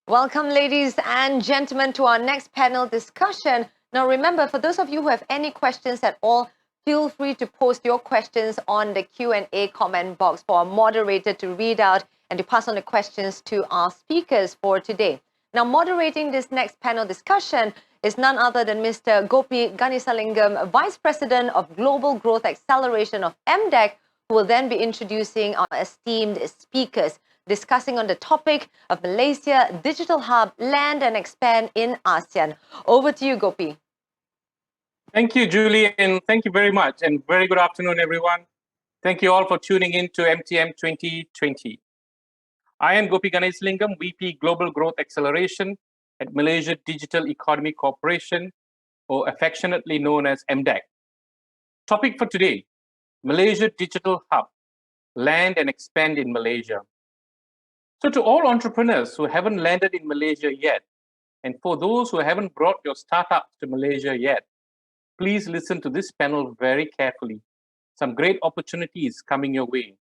Welcome, ladies and gentlemen, to our next panel discussion. Now, remember, for those of you who have any questions at all, feel free to post your questions on the Q&A comment box for our moderator to read out and to pass on the questions to our speakers for today. Now, moderating this next panel discussion is none other than Mr. Gopi Ganesalingam, Vice President of Global Growth Acceleration of MDEC, who will then be introducing our esteemed speakers, discussing on the topic of Malaysia Digital Hub, land and expand in ASEAN. Over to you, Gopi. Thank you, Julie, and thank you very much. And very good afternoon, everyone. Thank you all for tuning in to MTM 2020. I am Gopi Ganesalingam, VP Global Growth Acceleration at Malaysia Digital Economy Corporation, or affectionately known as MDEC. Topic for today, Malaysia Digital Hub, land and expand in Malaysia. So to all entrepreneurs who haven't landed in Malaysia yet, and for those who haven't brought your startups to Malaysia yet, please listen to this panel very carefully. Some great opportunities coming your way.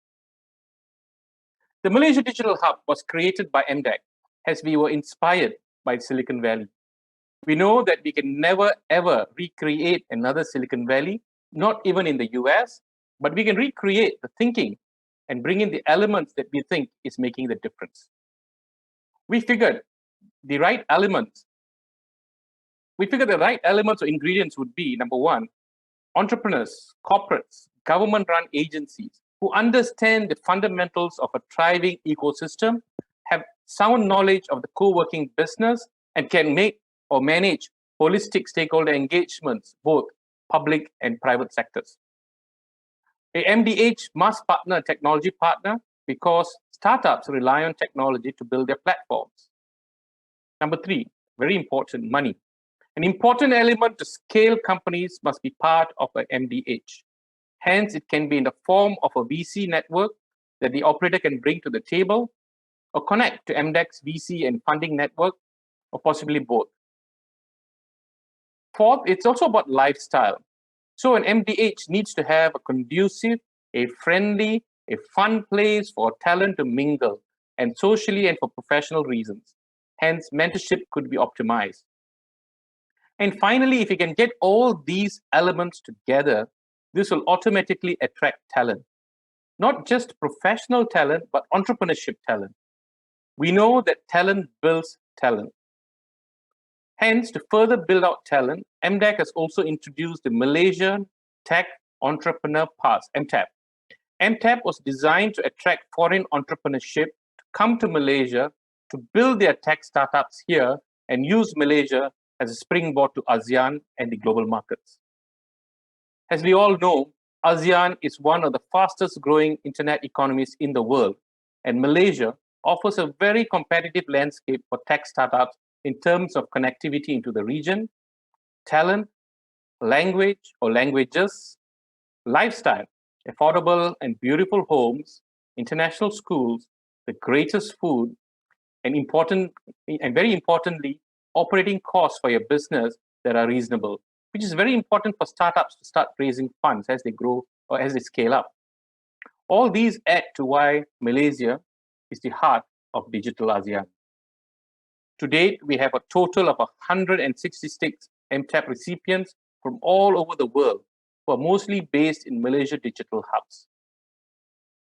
The Malaysia Digital Hub was created by MDEC as we were inspired by Silicon Valley. We know that we can never ever recreate another Silicon Valley, not even in the US, but we can recreate the thinking and bring in the elements that we think is making the difference. We figured the right elements or ingredients would be, number one, entrepreneurs, corporates, government-run agencies who understand the fundamentals of a thriving ecosystem, have sound knowledge of the co-working business, and can make or manage holistic stakeholder engagements, both public and private sectors. A MDH must partner a technology partner because startups rely on technology to build their platforms. Number three, very important, money. An important element to scale companies must be part of an MDH. Hence, it can be in the form of a VC network that the operator can bring to the table, or connect to MDEC's VC and funding network, or possibly both. Fourth, it's also about lifestyle. So an MDH needs to have a conducive, a friendly, a fun place for talent to mingle, and socially and for professional reasons. Hence, mentorship could be optimized. And finally, if you can get all these elements together, this will automatically attract talent. Not just professional talent, but entrepreneurship talent. We know that talent builds talent. Hence, to further build out talent, MDEC has also introduced the Malaysian Tech Entrepreneur Pass, MTAP. MTAP was designed to attract foreign entrepreneurship to come to Malaysia to build their tech startups here and use Malaysia as a springboard to ASEAN and the global markets. As we all know, ASEAN is one of the fastest growing internet economies in the world, and Malaysia offers a very competitive landscape for tech startups in terms of connectivity into the region, talent, language or languages, lifestyle, affordable and beautiful homes, international schools, the greatest food, and very importantly, operating costs for your business that are reasonable, which is very important for startups to start raising funds as they grow or as they scale up. All these add to why Malaysia is the heart of digital ASEAN. To date, we have a total of 166 MTAP recipients from all over the world, who are mostly based in Malaysia Digital Hubs.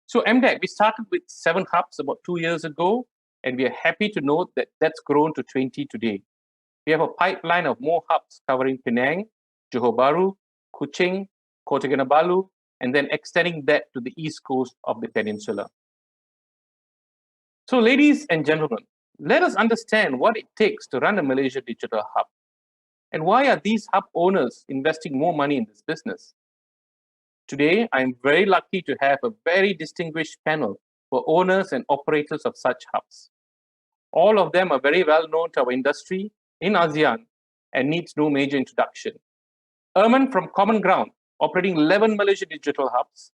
So MDEC, we started with 7 hubs about 2 years ago, and we are happy to note that that's grown to 20 today. We have a pipeline of more hubs covering Penang, Johor Bahru, Kuching, Kota Kinabalu, and then extending that to the east coast of the peninsula. So ladies and gentlemen, let us understand what it takes to run a Malaysia Digital Hub. And why are these hub owners investing more money in this business? Today, I'm very lucky to have a very distinguished panel for owners and operators of such hubs. All of them are very well known to our industry in ASEAN and needs no major introduction. Erman from Common Ground, operating 11 Malaysia Digital Hubs.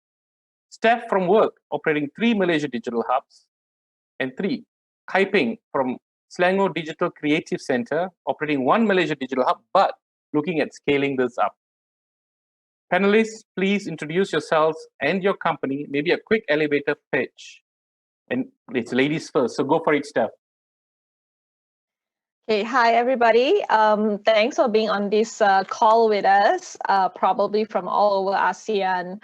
Steph from WORQ, operating 3 Malaysia Digital Hubs. And 3, Kaiping from Selangor Digital Creative Center, operating 1 Malaysia Digital Hub, but looking at scaling this up. Panelists, please introduce yourselves and your company, maybe a quick elevator pitch. And it's ladies first, so go for it, Steph. Hey, hi everybody. Thanks for being on this call with us, probably from all over ASEAN,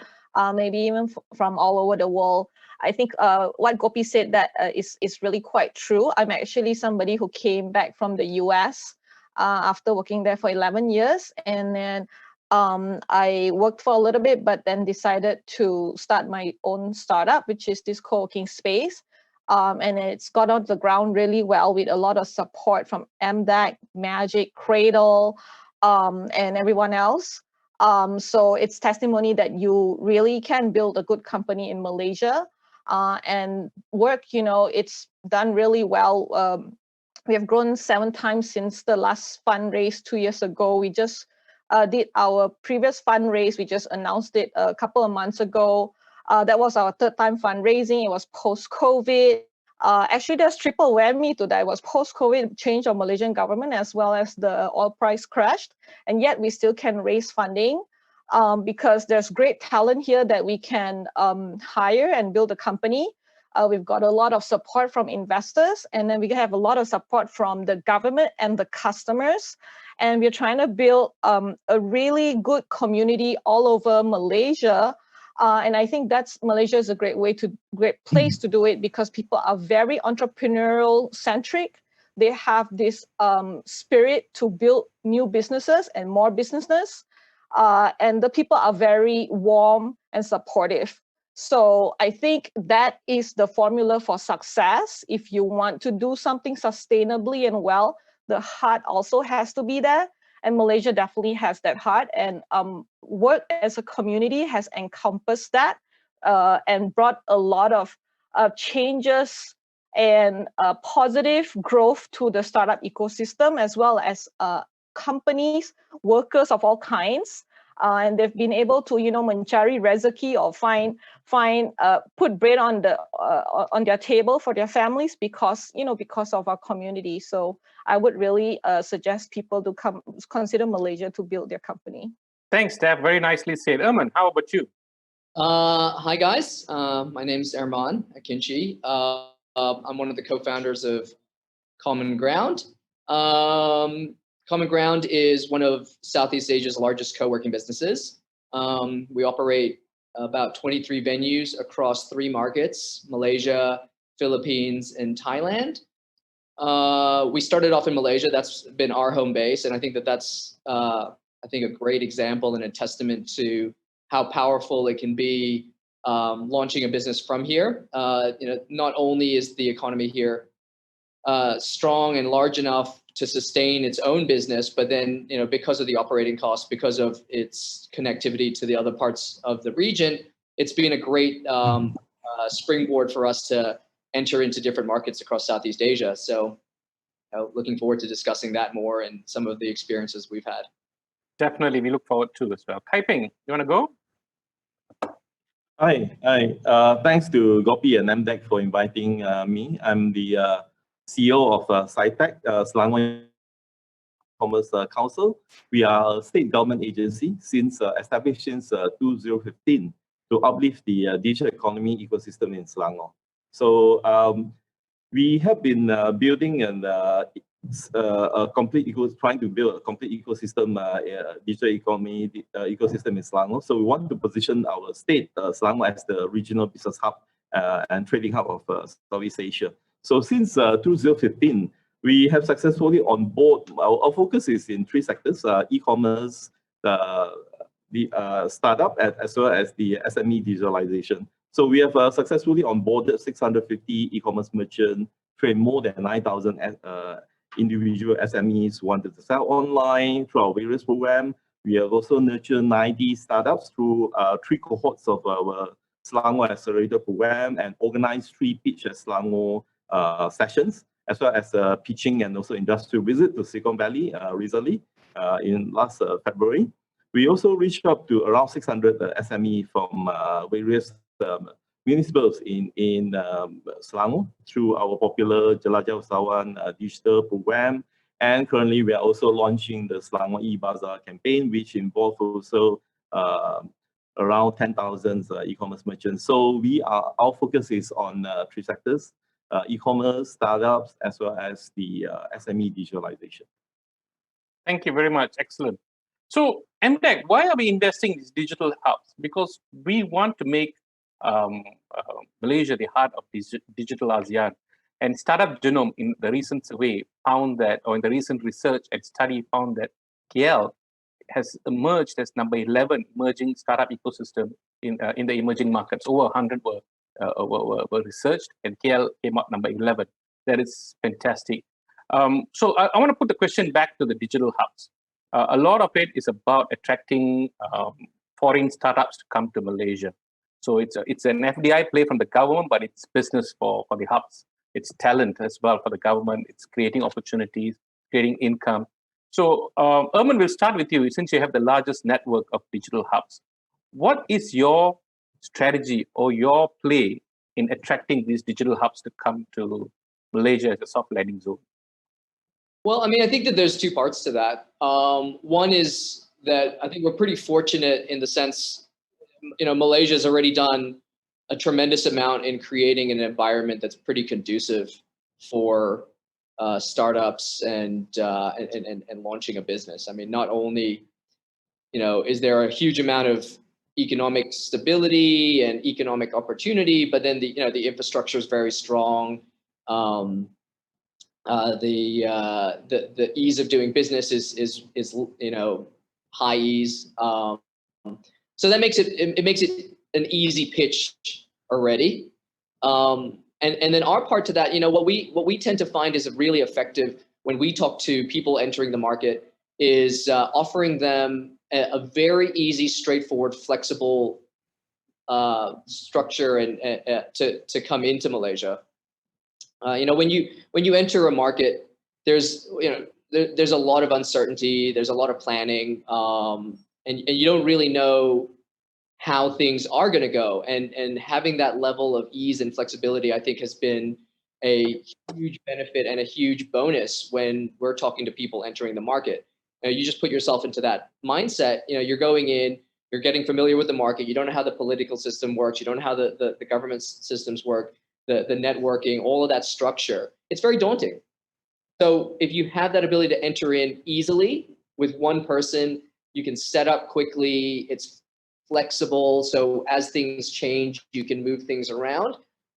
maybe even from all over the world. I think what Gopi said that is really quite true. I'm actually somebody who came back from the US after working there for 11 years. And then I worked for a little bit, but then decided to start my own startup, which is this co-working space. And it's got on the ground really well with a lot of support from MDEC, Magic, Cradle, and everyone else. So it's testimony that you really can build a good company in Malaysia. And WORQ, it's done really well. We have grown 7 times since the last fundraise 2 years ago. We just did our previous fundraise. We just announced it a couple of months ago. That was our 3rd time fundraising. It was post-COVID. Actually, there's triple whammy to that. It was post-COVID change of Malaysian government as well as the oil price crashed. And yet we still can raise funding because there's great talent here that we can hire and build a company. We've got a lot of support from investors, and then we have a lot of support from the government and the customers. And we're trying to build a really good community all over Malaysia. And I think Malaysia is a great place to do it because people are very entrepreneurial centric. They have this spirit to build new businesses and more businesses. And the people are very warm and supportive. So I think that is the formula for success. If you want to do something sustainably and well, the heart also has to be there. And Malaysia definitely has that heart. And WORQ as a community has encompassed that and brought a lot of changes and positive growth to the startup ecosystem, as well as companies, workers of all kinds. And they've been able to, mencari rezeki or put bread on their table for their families because of our community. So I would really suggest people to consider Malaysia to build their company. Thanks, Steph. Very nicely said. Erman, how about you? Hi guys, my name is Erman Akinci. I'm one of the co-founders of Common Ground. Common Ground is one of Southeast Asia's largest co-working businesses. We operate about 23 venues across 3 markets, Malaysia, Philippines, and Thailand. We started off in Malaysia. That's been our home base, and I think that's a great example and a testament to how powerful it can be launching a business from here. Not only is the economy here strong and large enough to sustain its own business, but then because of the operating costs, because of its connectivity to the other parts of the region, it's been a great springboard for us to enter into different markets across Southeast Asia. So looking forward to discussing that more and some of the experiences we've had. Definitely, we look forward to as well. Taiping, you want to go? Hi. Thanks to Gopi and MDEC for inviting me. I'm the CEO of SITEC, Selangor Commerce Council. We are a state government agency established since 2015 to uplift the digital economy ecosystem in Selangor. So we have been building trying to build a complete ecosystem, digital economy ecosystem in Selangor. So we want to position our state, Selangor, as the regional business hub and trading hub of Southeast Asia. So since 2015, we have successfully on board. Our focus is in 3 sectors: e-commerce, the startup, as well as the SME digitalization. So we have successfully onboarded 650 e-commerce merchants, trained more than 9,000 individual SMEs who wanted to sell online through our various programs. We have also nurtured 90 startups through 3 cohorts of our Selangor Accelerator program and organized 3 pitch at Selangor sessions, as well as pitching and also industrial visit to Silicon Valley recently in last February. We also reached up to around 600 SME from various municipals in Selangor through our popular Jelajah Usahawan digital program. And currently, we are also launching the Selangor e-Bazaar campaign, which involves also around 10,000 e-commerce merchants. So our focus is on 3 sectors: e-commerce, startups, as well as the SME digitalization. Thank you very much. Excellent. So, MDEC, why are we investing in these digital hubs? Because we want to make Malaysia the heart of digital ASEAN. And Startup Genome, in the recent survey, found that, or in the recent research and study, found that KL has emerged as number 11 emerging startup ecosystem in the emerging markets. Over 100 were researched, and KL came out number 11. That is fantastic. So I want to put the question back to the digital hubs. A lot of it is about attracting foreign startups to come to Malaysia. So it's an FDI play from the government, but it's business for the hubs. It's talent as well for the government. It's creating opportunities, creating income. So Erman, we'll start with you since you have the largest network of digital hubs. What is your strategy or your play in attracting these digital hubs to come to Malaysia as a soft landing zone? Well, I mean, I think that there's two parts to that. One is that I think we're pretty fortunate in the sense, Malaysia has already done a tremendous amount in creating an environment that's pretty conducive for startups and launching a business. I mean, not only, is there a huge amount of economic stability and economic opportunity, but then the infrastructure is very strong. The ease of doing business is high ease. So that makes it an easy pitch already. And then our part to that, what we tend to find is really effective when we talk to people entering the market is offering them a very easy, straightforward, flexible structure and to come into Malaysia. When you enter a market, there's a lot of uncertainty, there's a lot of planning, and you don't really know how things are going to go. And having that level of ease and flexibility, I think, has been a huge benefit and a huge bonus when we're talking to people entering the market. You just put yourself into that mindset. You're going in, you're getting familiar with the market. You don't know how the political system works. You don't know how the government systems work. The networking, all of that structure, it's very daunting. So if you have that ability to enter in easily with one person, you can set up quickly, it's flexible. So as things change, you can move things around.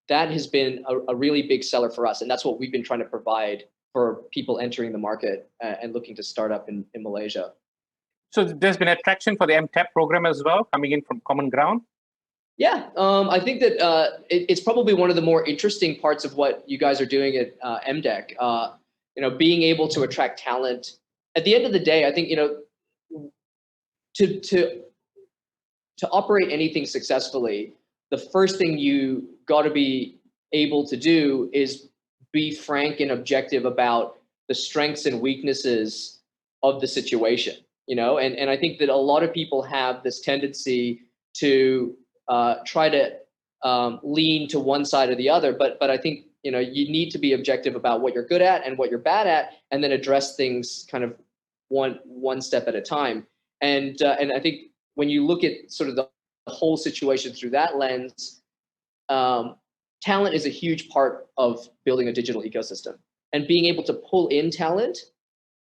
That has been a really big seller for us. And that's what we've been trying to provide for people entering the market and looking to start up in Malaysia. So there's been attraction for the MTAP program as well, coming in from Common Ground? Yeah, I think that it's probably one of the more interesting parts of what you guys are doing at MDEC. Being able to attract talent. At the end of the day, I think to operate anything successfully, the first thing you got to be able to do is be frank and objective about the strengths and weaknesses of the situation. And I think that a lot of people have this tendency to try to lean to one side or the other, but I think you need to be objective about what you're good at and what you're bad at, and then address things kind of one step at a time. And I think when you look at sort of the whole situation through that lens, talent is a huge part of building a digital ecosystem, and being able to pull in talent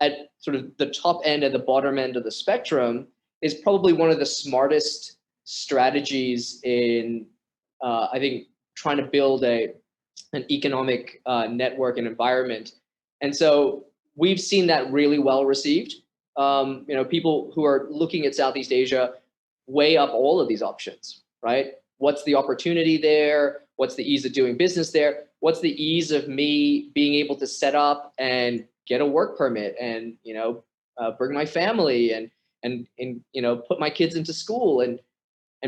at sort of the top end and the bottom end of the spectrum is probably one of the smartest strategies in, I think, trying to build an economic network and environment. And so we've seen that really well received. People who are looking at Southeast Asia weigh up all of these options, right? What's the opportunity there? What's the ease of doing business there? What's the ease of me being able to set up and get a work permit and, bring my family and put my kids into school. And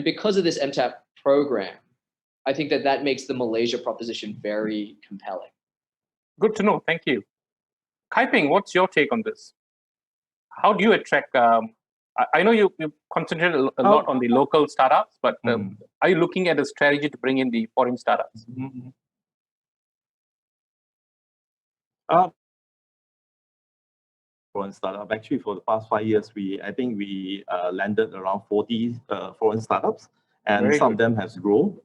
because of this MTAP program, I think that makes the Malaysia proposition very compelling. Good to know. Thank you. Kaiping, what's your take on this? How do you attract? I know you concentrate a lot on the local startups, but are you looking at a strategy to bring in the foreign startups? Foreign startup. Actually, for the past 5 years, I think we landed around 40 foreign startups, and some of them has grown.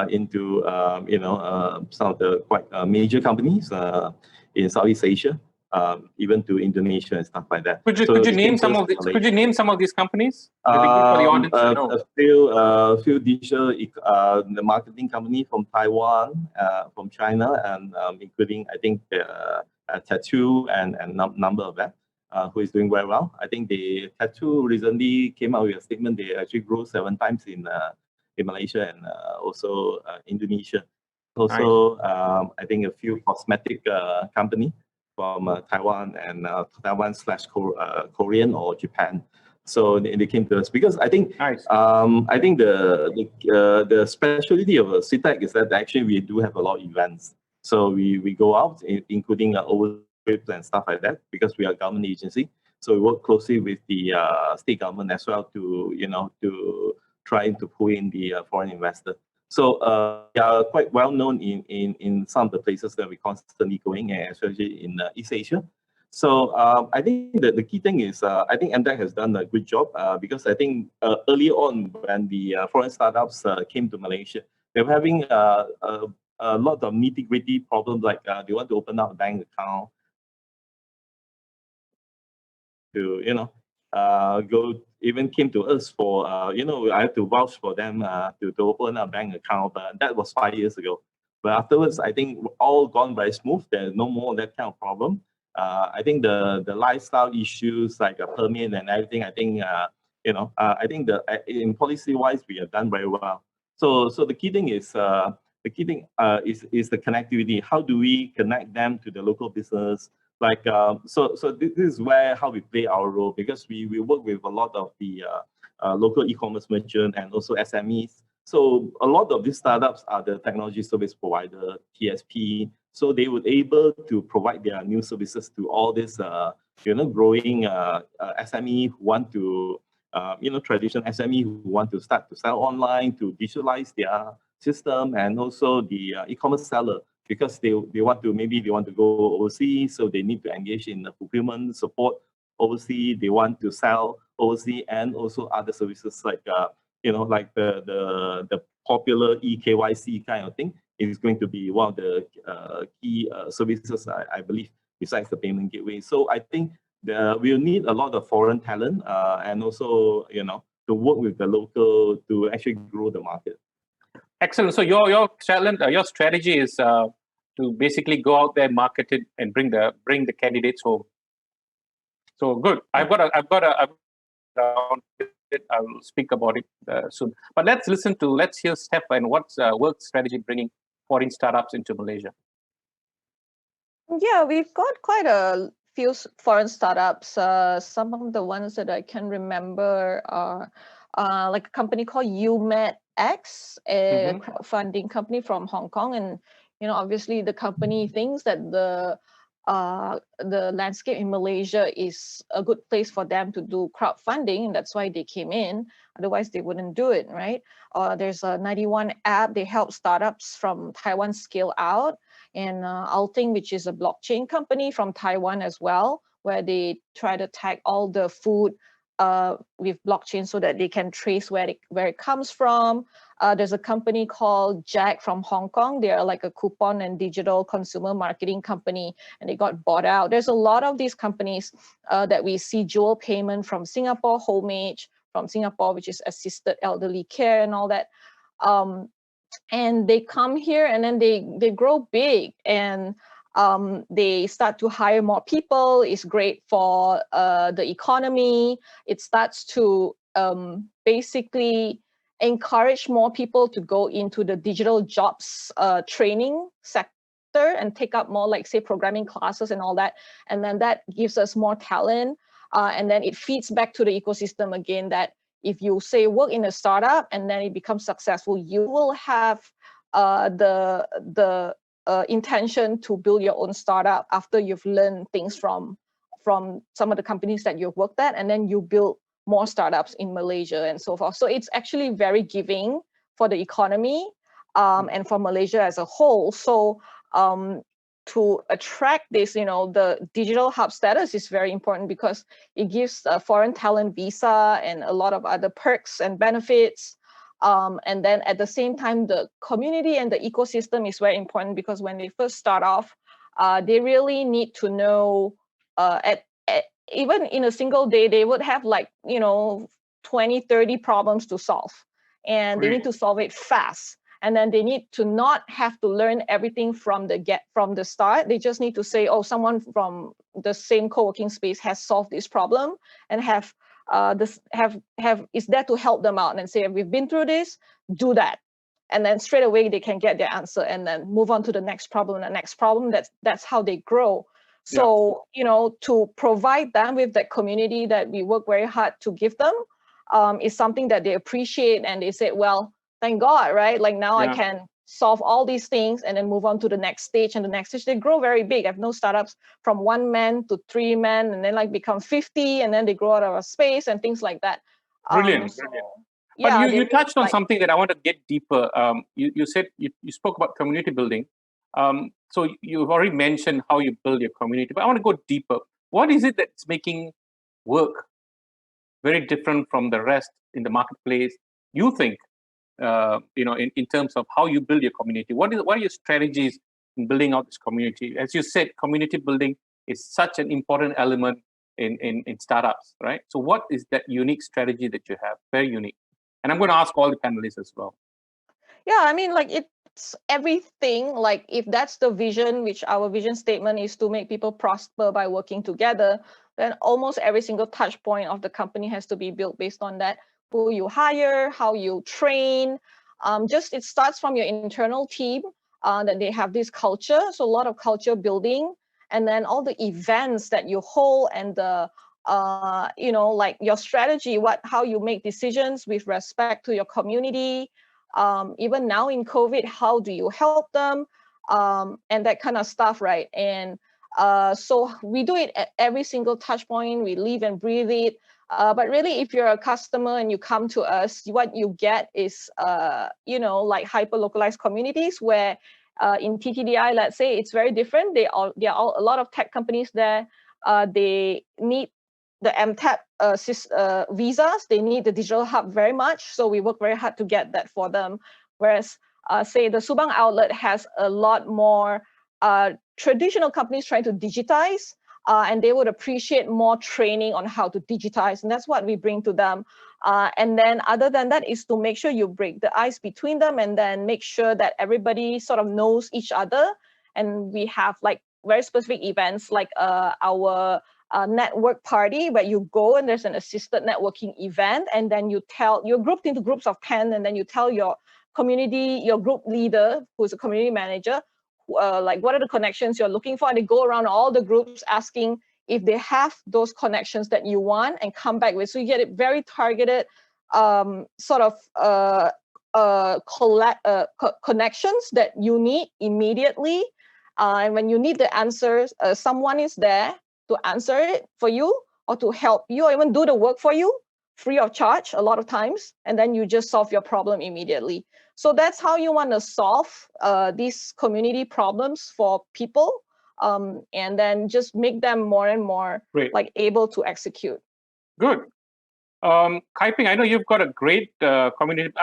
into some of the quite major companies in Southeast Asia, even to Indonesia and stuff like that. Could you name some of these companies? It'd be good for the audience to know. A few digital the marketing company from Taiwan, from China, and including I think Tattoo and number of that. Who is doing very well. I think the Tattoo recently came out with a statement. They actually grew 7 times in Malaysia and also Indonesia. Also, I think a few cosmetic company from Taiwan and Taiwan/Korean or Japan. So they came to us because I think I think the specialty of SITEC is that actually we do have a lot of events. So we go out, including overseas trips and stuff like that, because we are a government agency. So we work closely with the state government as well to to try to pull in the foreign investor. So we are quite well known in some of the places that we're constantly going, especially in East Asia. So I think that the key thing is I think MDEC has done a good job because I think early on when the foreign startups came to Malaysia, they were having a lot of nitty-gritty problems, like they want to open up a bank account, to even came to us for I have to vouch for them to open a bank account, but that was 5 years ago. But afterwards, I think all gone very smooth. There's no more that kind of problem. I think the lifestyle issues like a permit and everything, I think I think in policy wise we have done very well. So the key thing is the connectivity. How do we connect them to the local business? Like so this is how we play our role, because we work with a lot of the local e-commerce merchant and also SMEs. So a lot of these startups are the technology service provider, TSP. So they would able to provide their new services to all this growing SME who want to traditional SME who want to start to sell online, to digitalize their system, and also the e-commerce seller, because they want to go overseas, so they need to engage in the fulfillment support overseas. They want to sell overseas, and also other services like like the popular eKYC kind of thing is going to be one of the key services, I believe, besides the payment gateway. So I think we'll need a lot of foreign talent and also to work with the local to actually grow the market. Excellent. So your strategy is to basically go out there, market it, and bring the candidates home. So good. I've got a I will speak about it soon. But let's hear Stefan. What's WORQ strategy bringing foreign startups into Malaysia? Yeah, we've got quite a few foreign startups. Some of the ones that I can remember are like a company called MDEC, a crowdfunding company from Hong Kong, and obviously the company thinks that the landscape in Malaysia is a good place for them to do crowdfunding, and that's why they came in. Otherwise, they wouldn't do it, right? There's a 91 app. They help startups from Taiwan scale out, and Alting, which is a blockchain company from Taiwan as well, where they try to tag all the food with blockchain so that they can trace where it comes from. There's a company called Jack from Hong Kong. They are like a coupon and digital consumer marketing company, and they got bought out. There's a lot of these companies that we see. Jewel Payment from Singapore, Homage from Singapore, which is assisted elderly care and all that. And they come here and then they grow big, and they start to hire more people. It's great for the economy. It starts to basically encourage more people to go into the digital jobs training sector and take up more, like, say, programming classes and all that. And then that gives us more talent. And then it feeds back to the ecosystem again, that if you, say, work in a startup and then it becomes successful, you will have the intention to build your own startup after you've learned things from some of the companies that you've worked at, and then you build more startups in Malaysia and so forth. So it's actually very giving for the economy and for Malaysia as a whole. So to attract this, the digital hub status is very important, because it gives a foreign talent visa and a lot of other perks and benefits. And then at the same time, the community and the ecosystem is very important, because when they first start off, they really need to know, even in a single day, they would have like, 20, 30 problems to solve, and they need to solve it fast. And then they need to not have to learn everything from the start. They just need to say, oh, someone from the same co-working space has solved this problem, and is there to help them out and say, we've been through this, do that. And then straight away they can get their answer and then move on to the next problem and the next problem. That's how they grow. So, to provide them with that community that we work very hard to give them, is something that they appreciate, and they say, well, thank God, right? Like now I can solve all these things and then move on to the next stage, and the next stage. They grow very big. I've known startups from 1 man to 3 men, and then like become 50, and then they grow out of a space and things like that. Brilliant. Yeah, but you touched on something that I want to get deeper. You said you spoke about community building. So you've already mentioned how you build your community, but I want to go deeper. What is it that's making WORQ very different from the rest in the marketplace, you think, in terms of how you build your community? What are your strategies in building out this community? As you said, community building is such an important element in startups, right? So what is that unique strategy that you have? Very unique. And I'm going to ask all the panelists as well. Yeah, I mean, like it's everything. Like if that's the vision, which our vision statement is to make people prosper by working together, then almost every single touch point of the company has to be built based on that. Who you hire, how you train. It starts from your internal team, that they have this culture. So a lot of culture building, and then all the events that you hold, and the like your strategy, how you make decisions with respect to your community. Even now in COVID, how do you help them, and that kind of stuff, right? And so we do it at every single touch point. We live and breathe it. But really, if you're a customer and you come to us, what you get is, like hyper-localized communities where in TTDI, let's say, it's very different. There are a lot of tech companies there. They need the MTAP visas. They need the digital hub very much. So we work very hard to get that for them. Whereas, say, the Subang outlet has a lot more traditional companies trying to digitize, and they would appreciate more training on how to digitize. And that's what we bring to them. And then other than that is to make sure you break the ice between them, and then make sure that everybody sort of knows each other. And we have like very specific events, like our network party, where you go and there's an assisted networking event, and then you're grouped into groups of 10, and then you tell your community, your group leader, who's a community manager, like what are the connections you're looking for, and they go around all the groups asking if they have those connections that you want, and come back with. So you get it very targeted, connections that you need immediately. And when you need the answers, someone is there to answer it for you, or to help you, or even do the work for you free of charge a lot of times, and then you just solve your problem immediately. So that's how you want to solve these community problems for people, and then just make them more and more like able to execute. Good. Kaiping, I know you've got a great community.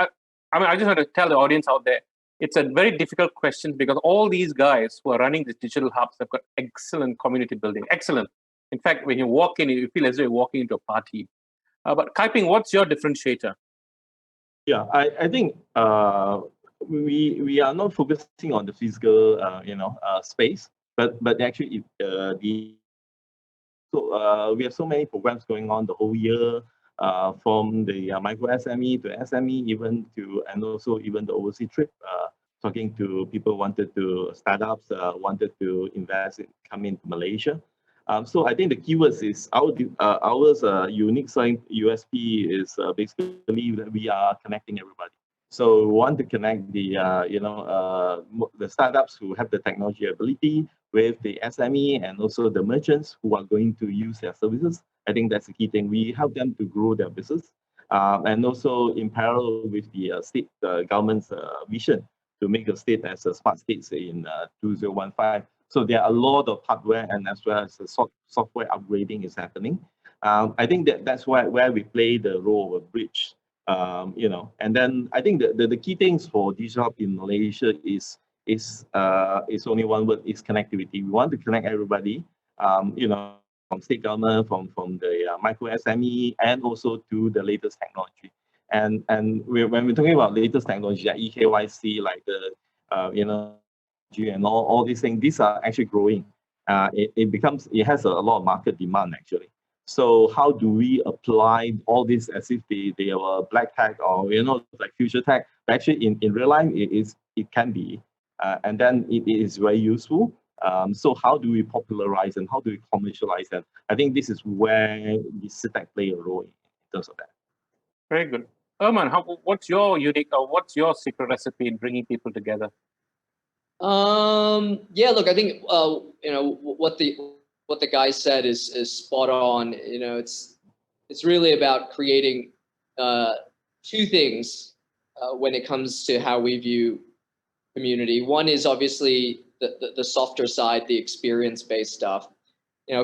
I just want to tell the audience out there, it's a very difficult question, because all these guys who are running these digital hubs have got excellent community building. Excellent. In fact, when you walk in, you feel as though you're walking into a party. But Kaiping, what's your differentiator? Yeah, I think we are not focusing on the physical space, but actually we have so many programs going on the whole year, from the micro SME to SME, and also even the overseas trip, talking to people wanted to startups, wanted to invest, come into Malaysia. So I think the keywords is ours unique selling USP is basically that we are connecting everybody. So we want to connect the startups who have the technology ability with the SME, and also the merchants who are going to use their services. I think that's the key thing. We help them to grow their business, and also in parallel with the state government's vision to make the state as a smart state in 2015. So there are a lot of hardware and as well as the software upgrading is happening. I think that's where we play the role of a bridge And then I think the key things for Digital Hub in Malaysia is only one word, is connectivity. We want to connect everybody, from state government, from the micro SME, and also to the latest technology. And when we're talking about latest technology, like eKYC, like the and all these things, these are actually growing. It has a lot of market demand actually. So how do we apply all this as if they are black tech or like future tech? But actually in real life it can be, and then it is very useful. So how do we popularize and how do we commercialize that? I think this is where the SITEC play a role in terms of that. Very good. Erman, what's your unique or what's your secret recipe in bringing people together? Yeah, look, I think what the guy said is spot on. It's really about creating two things when it comes to how we view community. One is obviously the softer side, the experience-based stuff.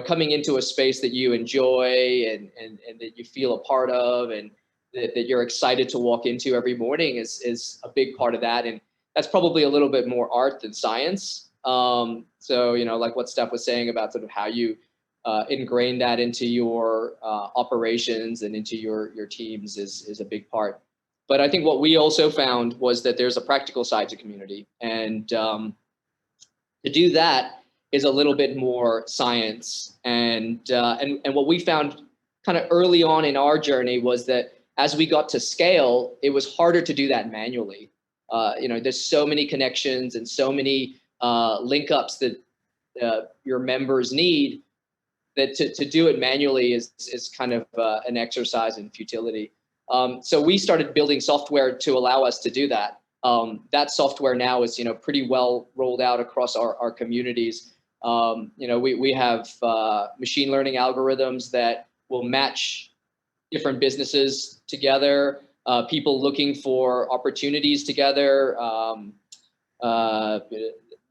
Coming into a space that you enjoy and that you feel a part of, and that you're excited to walk into every morning is a big part of that. And that's probably a little bit more art than science. So, like what Steph was saying about sort of how you ingrain that into your operations and into your teams is a big part. But I think what we also found was that there's a practical side to community. And to do that is a little bit more science. And what we found kind of early on in our journey was that as we got to scale, it was harder to do that manually. There's so many connections and so many link ups that your members need that to do it manually is kind of an exercise in futility. So we started building software to allow us to do that. That software now is pretty well rolled out across our communities. We have machine learning algorithms that will match different businesses together, people looking for opportunities together.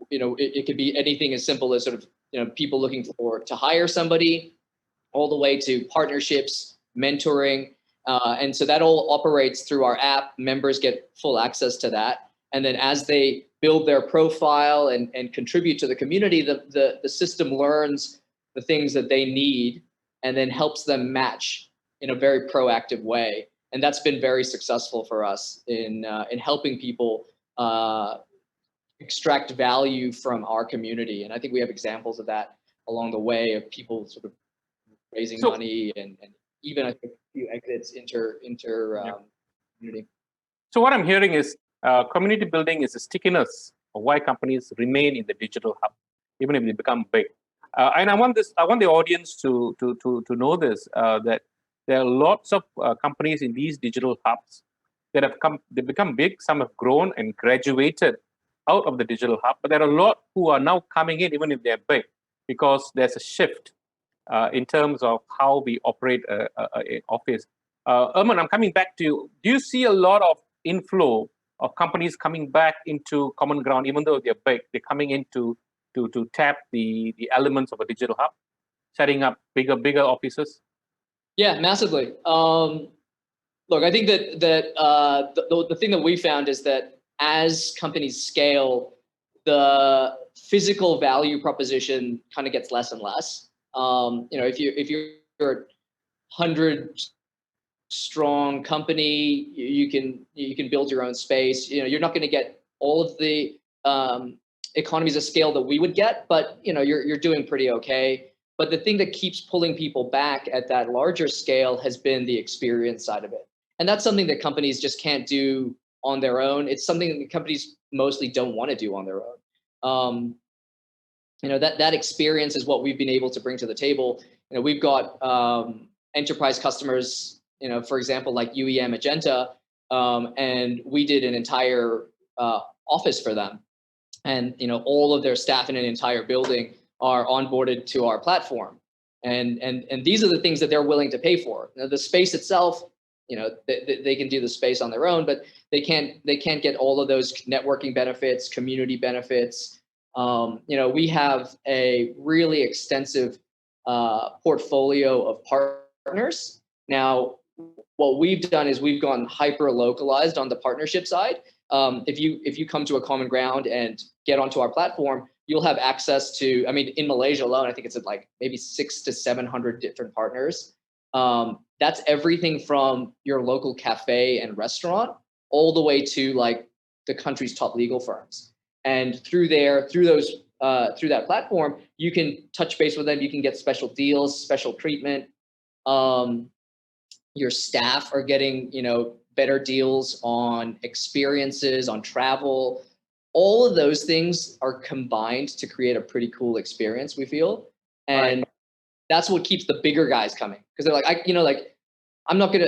It could be anything as simple as sort of people looking to hire somebody, all the way to partnerships, mentoring. And so that all operates through our app. Members get full access to that. And then as they build their profile and contribute to the community, the system learns the things that they need and then helps them match in a very proactive way. And that's been very successful for us in helping people extract value from our community. And I think we have examples of that along the way of people sort of raising money and even I think a few exits community. So what I'm hearing is community building is a stickiness of why companies remain in the digital hub, even if they become big. And I want the audience to know this, that there are lots of companies in these digital hubs that they've become big. Some have grown and graduated out of the digital hub, but there are a lot who are now coming in, even if they're big, because there's a shift in terms of how we operate an office. Erman, I'm coming back to you. Do you see a lot of inflow of companies coming back into Common Ground, even though they're big? They're coming in to tap the elements of a digital hub, setting up bigger offices? Yeah, massively. Look, I think that the thing that we found is that as companies scale, the physical value proposition kind of gets less and less. If you're a 100 strong company, you can build your own space. You're not going to get all of the economies of scale that we would get, but you're doing pretty okay. But the thing that keeps pulling people back at that larger scale has been the experience side of it. And that's something that companies just can't do on their own. It's something that companies mostly don't want to do on their own. That experience is what we've been able to bring to the table. We've got enterprise customers, for example, like UEM Magenta, and we did an entire office for them. And all of their staff in an entire building are onboarded to our platform. And these are the things that they're willing to pay for. The space itself, they can do the space on their own, but they can't get all of those networking benefits, community benefits. We have a really extensive portfolio of partners. Now, what we've done is we've gone hyper localized on the partnership side. If you come to a common ground and get onto our platform, you'll have access to, I mean, in Malaysia alone, I think it's at like maybe 600 to 700 different partners. That's everything from your local cafe and restaurant all the way to like the country's top legal firms. And through that platform, you can touch base with them. You can get special deals, special treatment. Your staff are getting, better deals on experiences, on travel. All of those things are combined to create a pretty cool experience, we feel. And that's what keeps the bigger guys coming. Because they're like, I'm not gonna,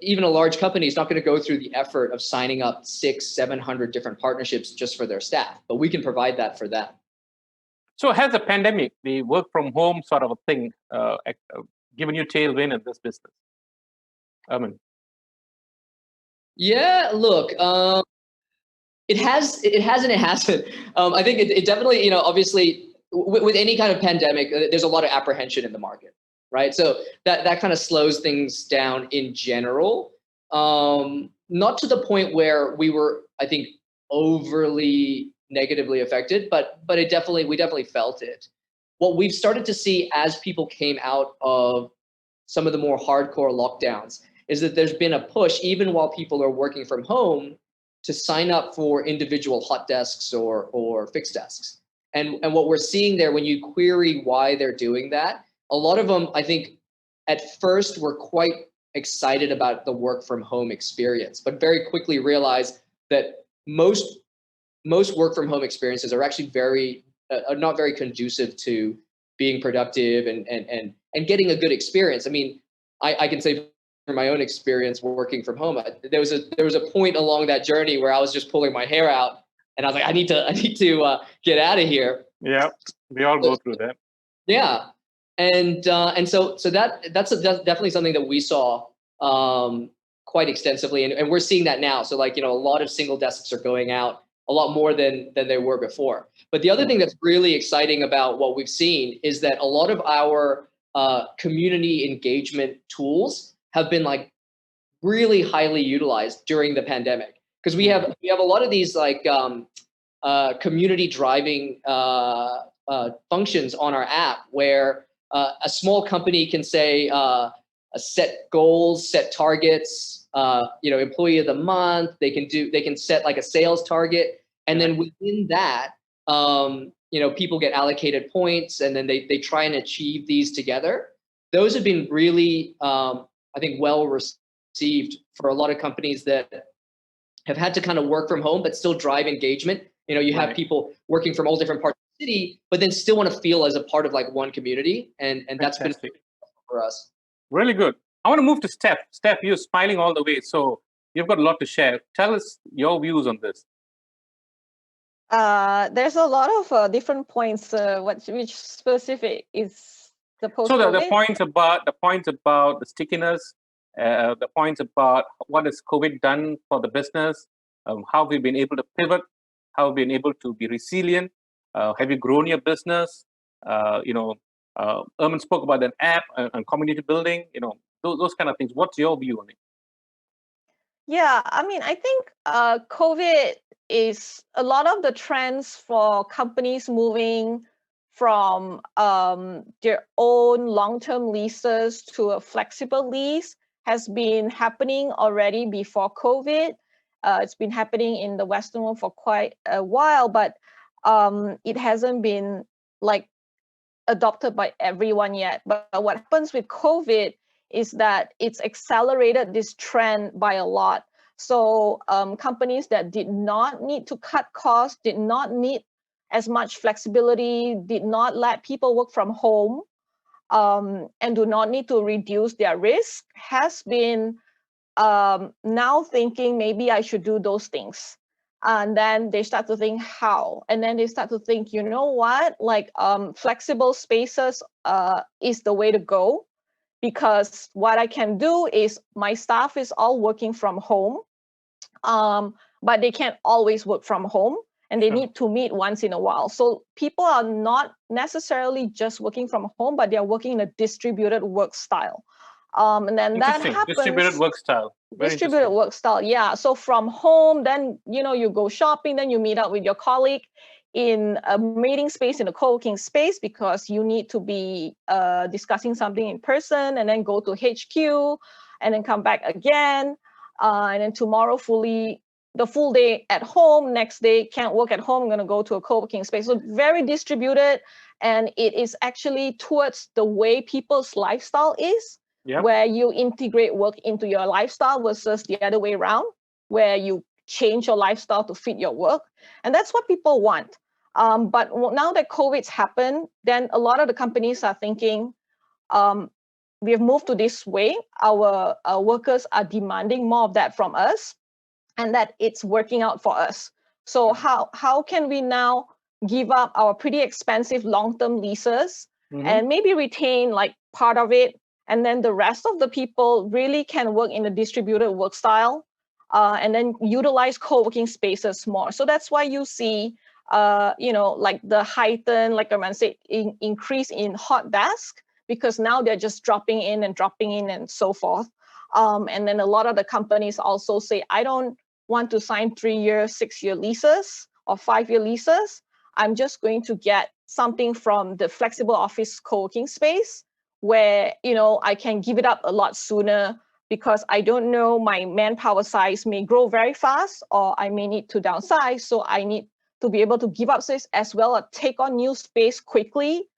even a large company is not gonna go through the effort of signing up 600-700 different partnerships just for their staff, but we can provide that for them. So has the pandemic, the work from home sort of a thing, given you tailwind in this business? Erman. Yeah, look, it has and it hasn't. I think it definitely, obviously with any kind of pandemic, there's a lot of apprehension in the market, right? So that kind of slows things down in general. Not to the point where we were, I think, overly negatively affected, but we definitely felt it. What we've started to see as people came out of some of the more hardcore lockdowns is that there's been a push, even while people are working from home, to sign up for individual hot desks or fixed desks. And what we're seeing there, when you query why they're doing that, a lot of them, I think, at first were quite excited about the work from home experience, but very quickly realized that most work from home experiences are actually not very conducive to being productive and getting a good experience. I mean, I can say from my own experience working from home, there was a point along that journey where I was just pulling my hair out, and I was like, I need to get out of here. Yeah, we all go through that. Yeah, and so that's definitely something that we saw quite extensively, and we're seeing that now. So like, a lot of single desks are going out a lot more than they were before. But the other thing that's really exciting about what we've seen is that a lot of our community engagement tools have been like really highly utilized during the pandemic, because we have a lot of these like community driving functions on our app where a small company can say set goals, set targets, employee of the month. They can set like a sales target, and then within that, people get allocated points, and then they try and achieve these together. Those have been really, I think, well received for a lot of companies that have had to kind of work from home but still drive engagement. You have people working from all different parts of the city, but then still want to feel as a part of like one community, and that's been for us. Really good. I want to move to Steph. Steph, you're smiling all the way, so you've got a lot to share. Tell us your views on this. There's a lot of different points. Which specific is the post? So the points about the stickiness, the points about what has COVID done for the business, how we've been able to pivot, how we've been able to be resilient. Have you grown your business? Erman spoke about an app and community building. Those kind of things. What's your view on it? Yeah, I mean, I think COVID is a lot of the trends for companies moving from their own long-term leases to a flexible lease has been happening already before COVID. It's been happening in the Western world for quite a while, but it hasn't been like adopted by everyone yet. But what happens with COVID is that it's accelerated this trend by a lot. So companies that did not need to cut costs, did not need as much flexibility, did not let people work from home, and do not need to reduce their risk, has been now thinking maybe I should do those things. And then they start to think how, and then they start to think, you know what, like flexible spaces is the way to go, because what I can do is my staff is all working from home, but they can't always work from home, and they need to meet once in a while. So people are not necessarily just working from home, but they're working in a distributed work style. And then that Interesting. happens. Distributed work style. Very Distributed work style, yeah. So from home, then you go shopping, then you meet up with your colleague in a meeting space, in a co-working space, because you need to be discussing something in person, and then go to HQ, and then come back again, and then tomorrow the full day at home. Next day can't work at home, I'm going to go to a co-working space. So very distributed, and it is actually towards the way people's lifestyle is. Yep. Where you integrate work into your lifestyle versus the other way around, where you change your lifestyle to fit your work. And that's what people want. But now that COVID's happened, then a lot of the companies are thinking, we have moved to this way. Our workers are demanding more of that from us, and that it's working out for us. So how can we now give up our pretty expensive long-term leases and maybe retain like part of it, and then the rest of the people really can work in a distributed work style, and then utilize co-working spaces more. So that's why you see, like the heightened, like Erman said, increase in hot desk, because now they're just dropping in and so forth. And then a lot of the companies also say, I don't want to sign 3-year, 6-year leases or 5-year leases. I'm just going to get something from the flexible office co-working space, where I can give it up a lot sooner, because I don't know, my manpower size may grow very fast, or I may need to downsize. So I need to be able to give up space as well, or take on new space quickly.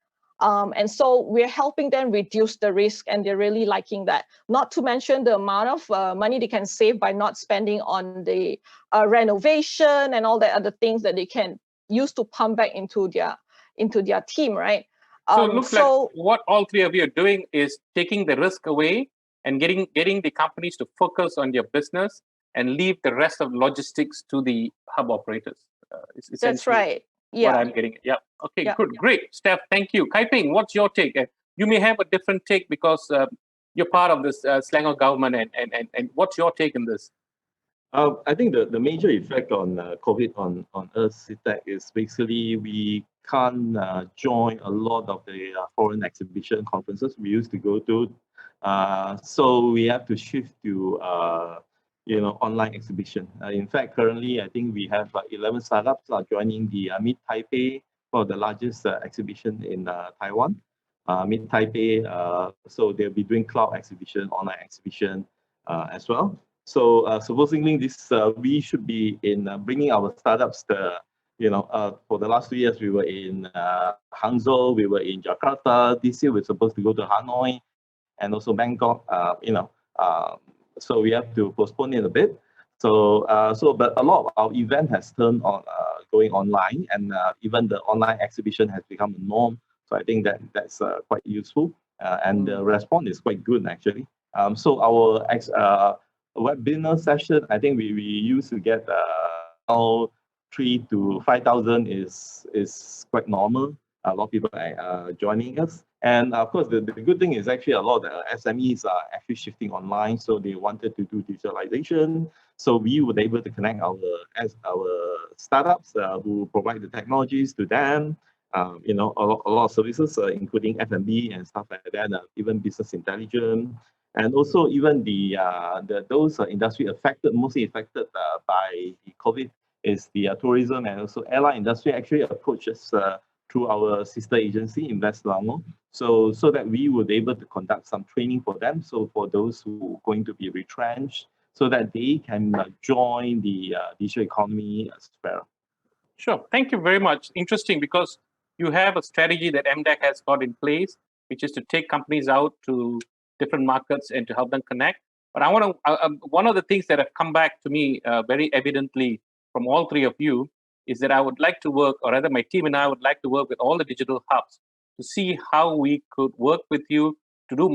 And so we're helping them reduce the risk, and they're really liking that. Not to mention the amount of money they can save by not spending on the renovation and all the other things that they can use to pump back into their team, right? So it looks like what all three of you are doing is taking the risk away and getting the companies to focus on their business and leave the rest of logistics to the hub operators. That's right. Yeah. What I'm getting. Yeah. Okay, Yeah. good. Great. Steph, thank you. Kai Ping, what's your take? You may have a different take because you're part of this Selangor government, and what's your take in this? I think the major effect on COVID on us, SITEC, is basically we can't join a lot of the foreign exhibition conferences we used to go to. So we have to shift to online exhibition. In fact, currently, I think we have 11 startups are joining the Meet Taipei, for the largest exhibition in Taiwan. Meet Taipei, so they'll be doing cloud exhibition, online exhibition as well. So supposedly this we should be in bringing our startups to, for the last 2 years we were in Hangzhou, we were in Jakarta. This year we're supposed to go to Hanoi and also Bangkok. So we have to postpone it a bit. But a lot of our event has turned on going online, and even the online exhibition has become a norm. So I think that's quite useful, and the response is quite good actually. So our webinar session, I think we used to get 3,000 to 5,000 is quite normal. A lot of people are joining us. And of course, the good thing is actually a lot of the SMEs are actually shifting online. So they wanted to do digitalization. So we were able to connect our startups who provide the technologies to them. A lot of services, including F&B and stuff like that, even business intelligence. And also even those industry mostly affected by the COVID is the tourism and also airline industry actually approaches through our sister agency, Invest Selangor, so that we would be able to conduct some training for them. So for those who are going to be retrenched, so that they can join the digital economy sphere. Sure. Thank you very much. Interesting, because you have a strategy that MDEC has got in place, which is to take companies out to different markets and to help them connect. But I want to, one of the things that have come back to me very evidently from all three of you is that I would like to work, or rather my team and I would like to work with all the digital hubs to see how we could work with you to do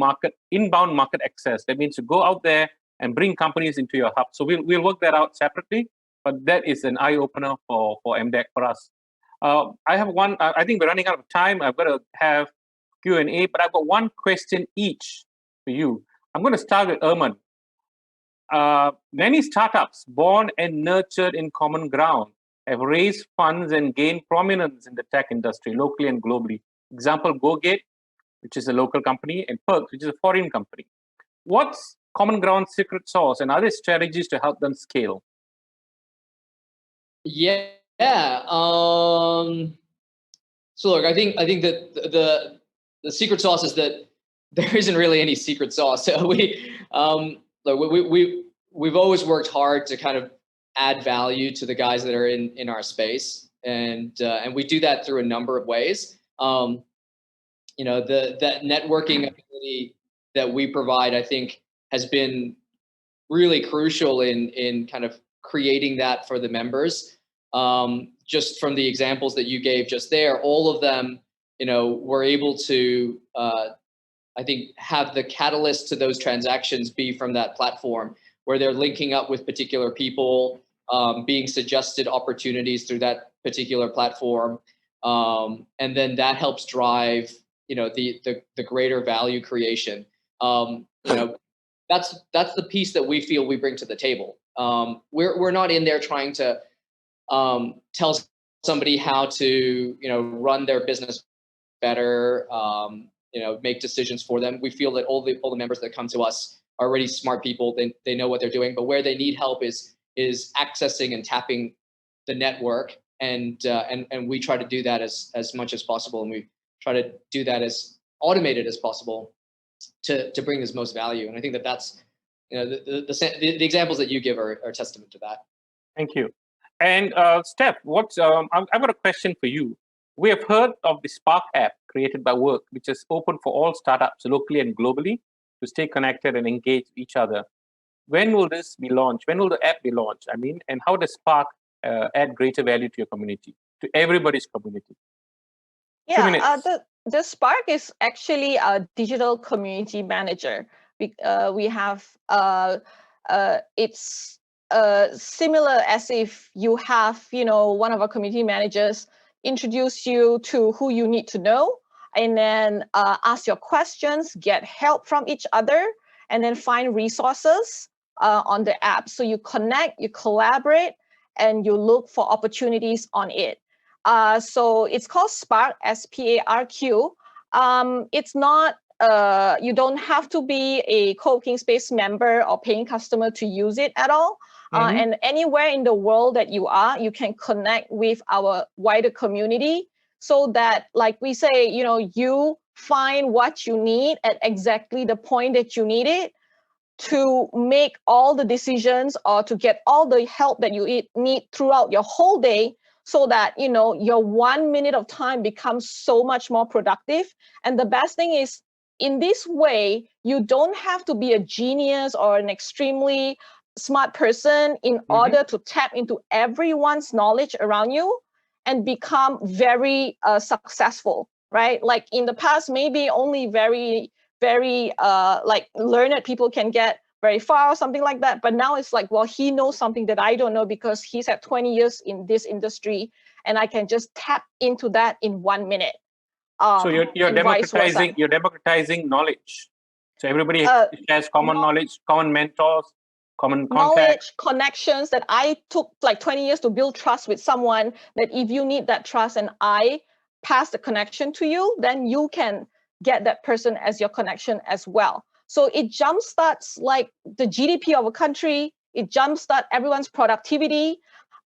inbound market access. That means to go out there and bring companies into your hub. So we'll work that out separately, but that is an eye-opener for MDEC for us. I have one, I think we're running out of time. I've got to have Q&A, but I've got one question each for you. I'm going to start with Erman. Many startups born and nurtured in common ground have raised funds and gained prominence in the tech industry, locally and globally. Example, GoGate, which is a local company, and Perks, which is a foreign company. What's Common Ground's secret sauce and other strategies to help them scale? Yeah. So look, I think that the secret sauce is that there isn't really any secret sauce. So we've always worked hard to kind of add value to the guys that are in our space, and we do that through a number of ways. That networking ability that we provide, I think, has been really crucial in kind of creating that for the members. Just from the examples that you gave just there, all of them, were able to, I think, have the catalyst to those transactions be from that platform, where they're linking up with particular people, being suggested opportunities through that particular platform, and then that helps drive, the greater value creation. That's the piece that we feel we bring to the table. We're not in there trying to tell somebody how to run their business better, make decisions for them. We feel that all the members that come to us are already smart people. They know what they're doing, but where they need help is accessing and tapping the network, and we try to do that as much as possible, and we try to do that as automated as possible to bring as most value. And I think that's the examples that you give are testament to that. Thank you. And Steph, I've got a question for you. We have heard of the Spark app created by WORQ, which is open for all startups locally and globally to stay connected and engage each other. When will this be launched? When will the app be launched? And how does Spark add greater value to your community, to everybody's community? Yeah, the Spark is actually a digital community manager. We have it's similar as if you have one of our community managers introduce you to who you need to know, and then ask your questions, get help from each other, and then find resources on the app. So you connect, you collaborate, and you look for opportunities on it. So it's called Spark, SPARQ. It's not, you don't have to be a Coworking Space member or paying customer to use it at all. And anywhere in the world that you are, you can connect with our wider community, so that, like we say, you find what you need at exactly the point that you need it to make all the decisions or to get all the help that you need throughout your whole day, so that your 1 minute of time becomes so much more productive. And the best thing is, in this way, you don't have to be a genius or an extremely smart person in order to tap into everyone's knowledge around you and become very successful, right? Like in the past, maybe only very like learned people can get very far or something like that. But now it's like, well, he knows something that I don't know because he's had 20 years in this industry, and I can just tap into that in 1 minute. So you're democratizing knowledge. So everybody has common knowledge, common mentors, common contacts. Knowledge, connections that I took like 20 years to build trust with someone, that if you need that trust and I pass the connection to you, then you can get that person as your connection as well. So it jumpstarts like the GDP of a country, it jumpstarts everyone's productivity,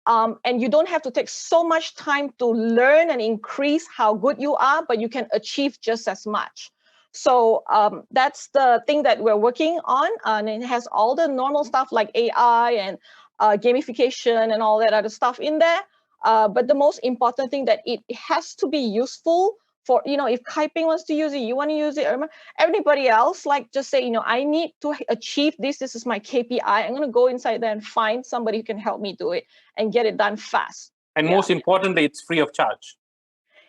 and you don't have to take so much time to learn and increase how good you are, but you can achieve just as much. So that's the thing that we're working on, and it has all the normal stuff like AI and gamification and all that other stuff in there. But the most important thing, that it has to be useful for, if Kaiping wants to use it, you want to use it, everybody else, like just say, I need to achieve this. This is my KPI. I'm going to go inside there and find somebody who can help me do it and get it done fast. And most importantly, it's free of charge.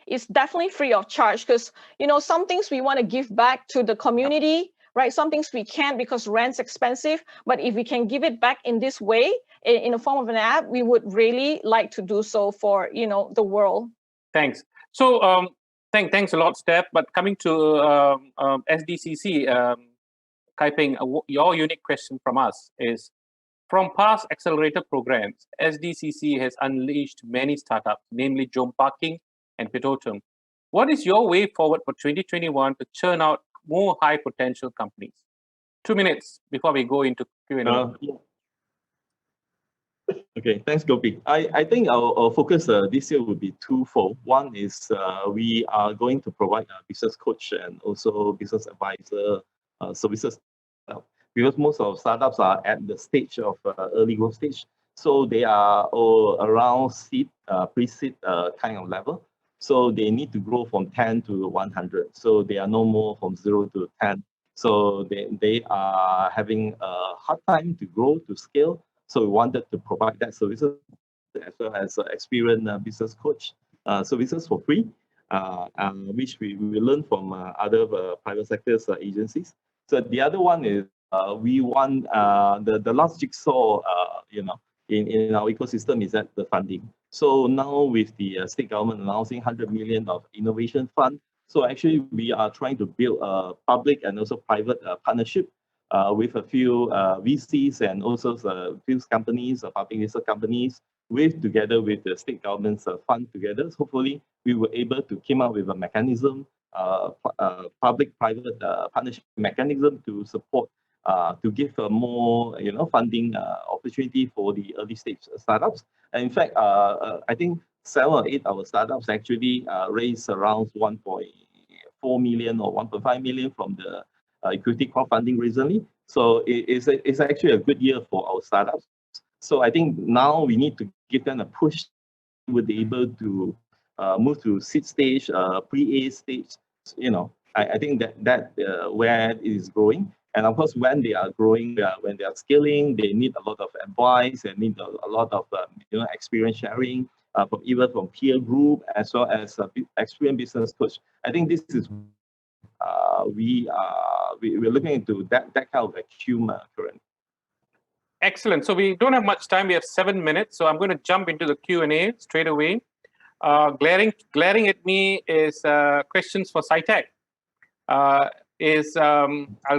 It's definitely free of charge, because, some things we want to give back to the community, right? Some things we can't because rent's expensive. But if we can give it back in this way, in the form of an app, we would really like to do so for, the world. Thanks. So thanks a lot, Steph. But coming to SDCC, Kaiping, your unique question from us is, from past accelerator programs, SDCC has unleashed many startups, namely Jom Parking and Pitotum. What is your way forward for 2021 to churn out more high potential companies? 2 minutes before we go into Q&A. Yeah. Okay, thanks, Gopi. I think our focus this year will be twofold. One is we are going to provide a business coach and also business advisor services, because most of startups are at the stage of early growth stage. So they are all around seed, pre-seed kind of level. So they need to grow from 10 to 100. So they are no more from 0 to 10. So they are having a hard time to grow, to scale. So we wanted to provide that services as well as experienced business coach services for free, which we learn from other private sectors agencies. So the other one is we want the last jigsaw, in our ecosystem is that the funding. So now with the state government announcing 100 million of innovation fund, so actually we are trying to build a public and also private partnership with a few VCs and also a few companies, public listed companies, together with the state government's fund together. So hopefully, we were able to come up with a mechanism, public-private partnership mechanism to support, to give more, funding opportunity for the early stage startups. And in fact, I think 7 or 8 our startups actually raised around 1.4 million or 1.5 million from the equity crowdfunding recently. So it's actually a good year for our startups. So I think now we need to give them a push to be able to move to seed stage, pre-A stage. I think that where it is growing. And of course, when they are growing, when they are scaling, they need a lot of advice and need a lot of experience sharing from peer group as well as experienced business coach. I think this is we're looking into that kind of vacuum currently. Excellent. So we don't have much time. We have 7 minutes. So I'm going to jump into the Q&A straight away. Glaring at me is questions for SITEC. I'll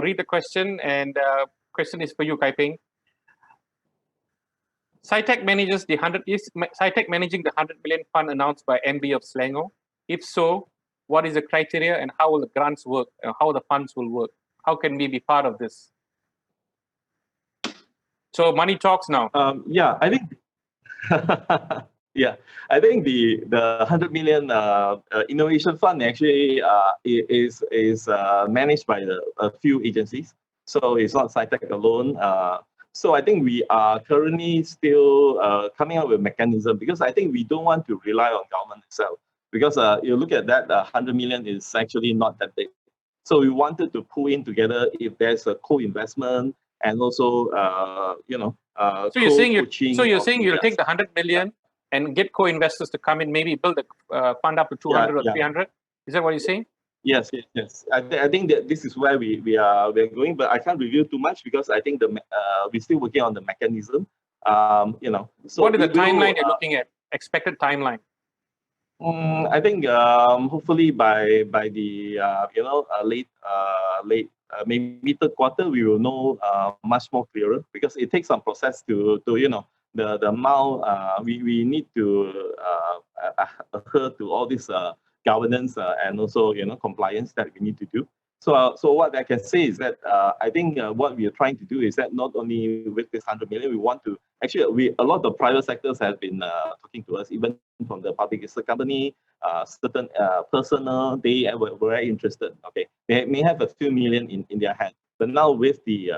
read the question, and question is for you, Kai Ping. SITEC manages the 100. Is SITEC managing the 100 million fund announced by MD of Selangor? If so, what is the criteria and how will the grants work? How the funds will work? How can we be part of this? So money talks now. Yeah, I think. Yeah, I think the 100 million innovation fund actually is managed by a few agencies. So it's not SITEC alone. So I think we are currently still coming up with a mechanism, because I think we don't want to rely on government itself. Because you look at that, 100 million is actually not that big. So we wanted to pull in together if there's a co-investment and also, so you're saying you'll take the 100 million and get co-investors to come in, maybe build a fund up to 200 or 300. Is that what you're saying? Yes. I think that this is where we're going, but I can't reveal too much because I think we're still working on the mechanism. So what is the timeline you're looking at? Expected timeline? I think hopefully by the late maybe third quarter we will know much more clearer, because it takes some process to the amount we need to adhere to all this governance and also compliance that we need to do. So what I can say is that I think what we are trying to do is that not only with this 100 million, we want to actually a lot of private sectors have been talking to us, even from the public listed company, certain personnel, they were very interested. Okay, they may have a few million in their hand, but now with the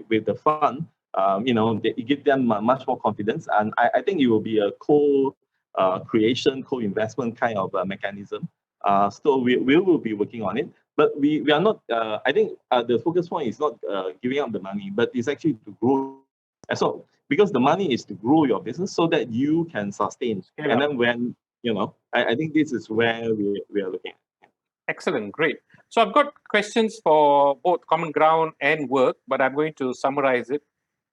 with the fund, they give them much more confidence, and I think it will be a co-creation, co-investment kind of mechanism. So we will be working on it. But we are not, I think the focus point is not giving up the money, but it's actually to grow. So because the money is to grow your business so that you can sustain. Yeah. And then when, I think this is where we are looking at. Excellent, great. So I've got questions for both Common Ground and WORQ, but I'm going to summarize it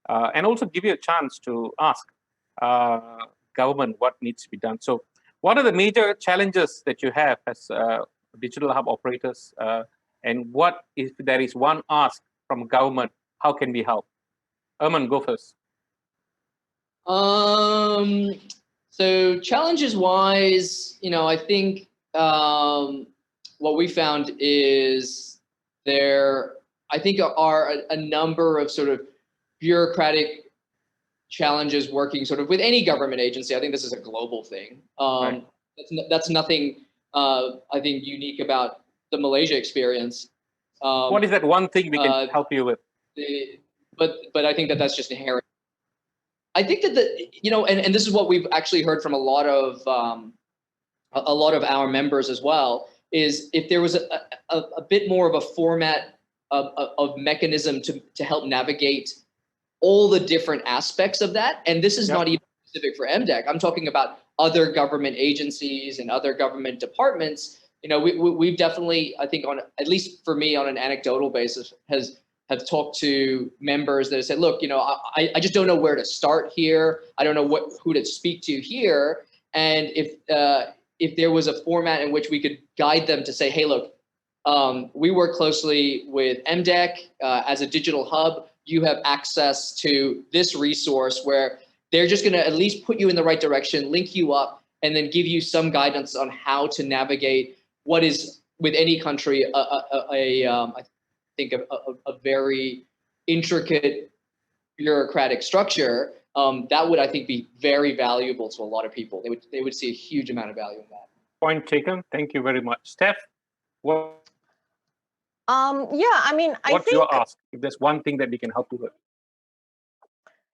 and also give you a chance to ask government what needs to be done. So what are the major challenges that you have as digital hub operators, and what if there is one ask from government, how can we help? Erman, go first. So challenges wise, I think what we found is I think are a number of sort of bureaucratic challenges working sort of with any government agency. I think this is a global thing. Right. That's nothing, I think, unique about the Malaysia experience. What is that one thing we can help you with? But I think that's just inherent. I think that and this is what we've actually heard from a lot of our members as well, is if there was a bit more of a format of mechanism to help navigate all the different aspects of that. And this is not even specific for MDEC. I'm talking about other government agencies and other government departments. We've definitely, I think, on at least for me, on an anecdotal basis, have talked to members that have said, look, I just don't know where to start here. I don't know who to speak to here. And if there was a format in which we could guide them to say, hey, look, we work closely with MDEC as a digital hub. You have access to this resource where they're just going to at least put you in the right direction, link you up, and then give you some guidance on how to navigate what is, with any country, I think a very intricate bureaucratic structure. That would, I think, be very valuable to a lot of people. They would see a huge amount of value in that. Point taken. Thank you very much. Steph, Yeah, I mean, what's your ask? If there's one thing that we can help you with.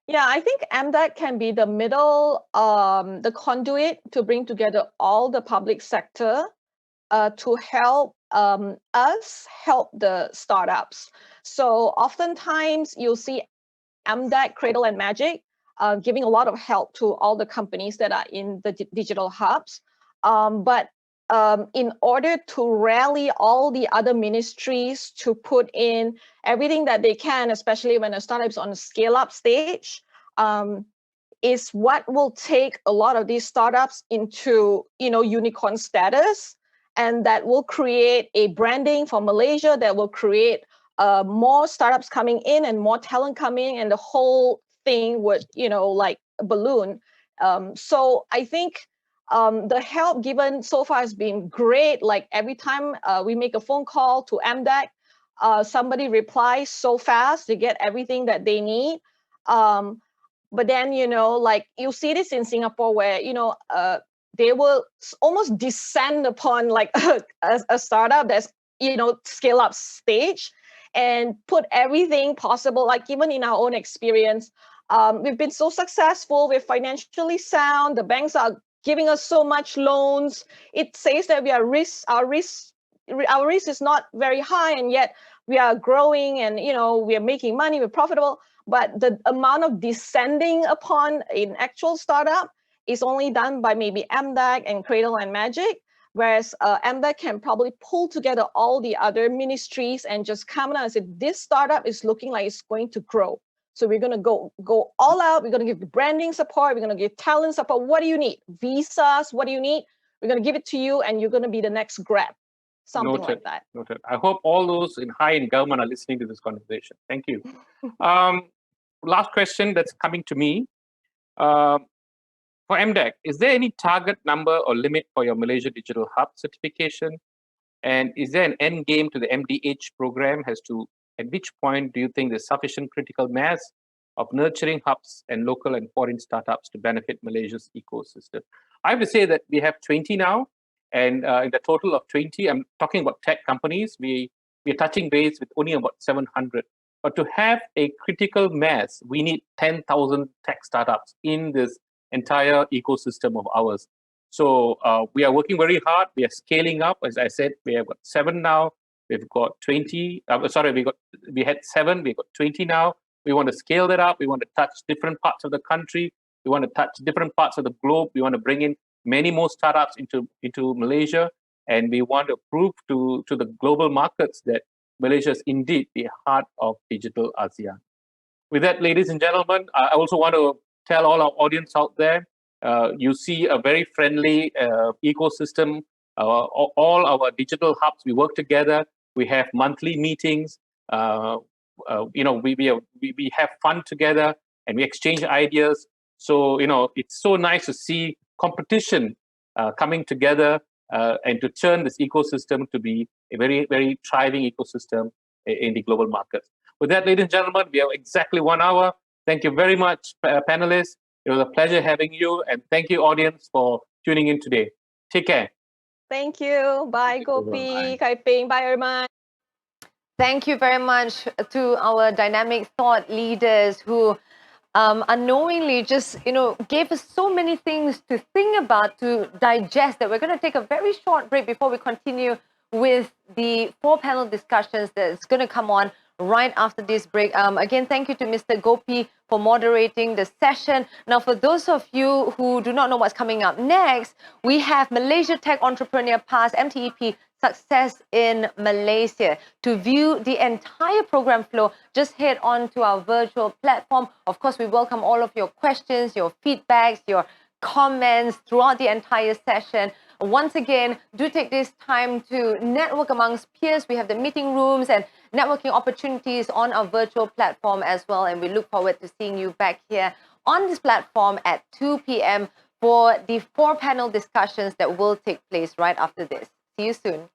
Yeah, I think MDEC can be the middle, the conduit to bring together all the public sector to help us help the startups. So oftentimes you'll see MDEC, Cradle and Magic, giving a lot of help to all the companies that are in the digital hubs. But in order to rally all the other ministries to put in everything that they can, especially when a startup is on a scale-up stage, is what will take a lot of these startups into, unicorn status, and that will create a branding for Malaysia, that will create more startups coming in and more talent coming, and the whole thing would, like balloon. So I think the help given so far has been great. Like every time we make a phone call to MDEC, somebody replies so fast, they get everything that they need. But then, like you see this in Singapore where, they will almost descend upon like a startup that's, scale up stage and put everything possible. Like even in our own experience, we've been so successful, we're financially sound, the banks are giving us so much loans. It says that our risk is not very high, and yet we are growing and, we are making money, we're profitable. But the amount of descending upon an actual startup is only done by maybe MDEC and Cradle and Magic, whereas MDEC can probably pull together all the other ministries and just come down and say, this startup is looking like it's going to grow. So we're going to go all out. We're going to give branding support. We're going to give talent support. What do you need? Visas? What do you need? We're going to give it to you, and you're going to be the next Grab. Something like that. Noted. I hope all those high in government are listening to this conversation. Thank you. Last question that's coming to me. For MDEC, is there any target number or limit for your Malaysia Digital Hub certification? And is there an end game to the MDH program as to at which point do you think there's sufficient critical mass of nurturing hubs and local and foreign startups to benefit Malaysia's ecosystem? I have to say that we have 20 now, and in the total of 20, I'm talking about tech companies, we are touching base with only about 700. But to have a critical mass, we need 10,000 tech startups in this entire ecosystem of ours. So we are working very hard. We are scaling up. As I said, we have got 7 now. We've got 20. We had 7. We got 20 now. We want to scale that up. We want to touch different parts of the country. We want to touch different parts of the globe. We want to bring in many more startups into Malaysia, and we want to prove to the global markets that Malaysia is indeed the heart of digital ASEAN. With that, ladies and gentlemen, I also want to tell all our audience out there, you see a very friendly ecosystem. All our digital hubs, we work together. We have monthly meetings. We have fun together, and we exchange ideas. So, it's so nice to see competition coming together and to turn this ecosystem to be a very, very thriving ecosystem in the global markets. With that, ladies and gentlemen, we have exactly 1 hour. Thank you very much, panelists. It was a pleasure having you, and thank you, audience, for tuning in today. Take care. Thank you. Bye, Gopi, Kai Ping. Bye, Erman. Thank you very much to our dynamic thought leaders who unknowingly just, gave us so many things to think about, to digest, that we're going to take a very short break before we continue with the 4 panel discussions that's going to come on right after this break. Again, thank you to Mr. Gopi for moderating the session. Now, for those of you who do not know what's coming up next, we have Malaysia Tech Entrepreneur Pass, MTEP, Success in Malaysia. To view the entire program flow, just head on to our virtual platform. Of course, we welcome all of your questions, your feedbacks, your comments throughout the entire session. Once again, do take this time to network amongst peers. We have the meeting rooms and networking opportunities on our virtual platform as well. And we look forward to seeing you back here on this platform at 2 p.m. for the 4 panel discussions that will take place right after this. See you soon.